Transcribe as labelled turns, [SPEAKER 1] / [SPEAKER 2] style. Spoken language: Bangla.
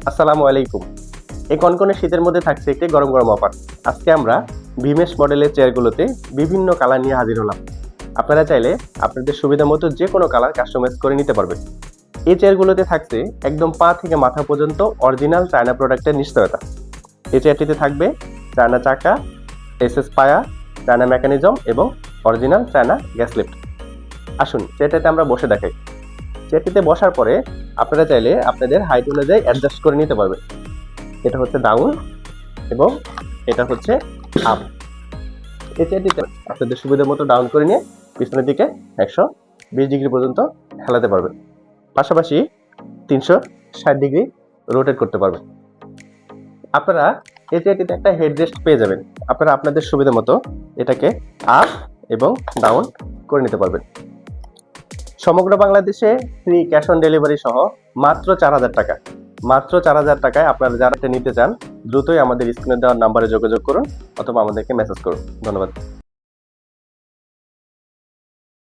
[SPEAKER 1] আসসালামু আলাইকুম। এই কনকনে শীতের মধ্যে থাকছে একটি গরম গরম অফার। আজকে আমরা ভিমেশ মডেলের চেয়ারগুলোতে বিভিন্ন কালার নিয়ে হাজির হলাম। আপনারা চাইলে আপনাদের সুবিধা মতো যে কোনো কালার কাস্টমাইজ করে নিতে পারবেন। এই চেয়ারগুলোতে থাকছে একদম পা থেকে মাথা পর্যন্ত অরিজিনাল চায়না প্রোডাক্টের নিশ্চয়তা। এই চেয়ারটিতে থাকবে চায়না চাকা, এসএস পায়া, চায়না মেকানিজম এবং অরিজিনাল চায়না গ্যাস লিফট। আসুন চেয়ারটাতে আমরা বসে দেখাই। চেয়ারটিতে বসার পরে আপনারা চাইলে আপনাদের হাইট অনুযায়ী অ্যাডজাস্ট করে নিতে পারবেন। এটা হচ্ছে ডাউন এবং এটা হচ্ছে আপ। এই চেয়ারটিতে আপনাদের সুবিধা মতো ডাউন করে নিয়ে পিছনের দিকে 120 ডিগ্রি পর্যন্ত হেলাতে পারবেন, পাশাপাশি 360 ডিগ্রি রোটেট করতে পারবেন। আপনারা এই চেয়ারটিতে একটা হেডরেস্ট পেয়ে যাবেন। আপনারা আপনাদের সুবিধা মতো এটাকে আপ এবং ডাউন করে নিতে পারবেন। সমগ্র বাংলাদেশে ফ্রি ক্যাশ অন ডেলিভারি সহ মাত্র 4000 টাকা। মাত্র 4000 টাকায় আপনারা যারা নিতে চান দ্রুতই আমাদের স্ক্রিনে দেওয়ার নাম্বারে যোগাযোগ করুন অথবা আমাদেরকে মেসেজ করুন। ধন্যবাদ।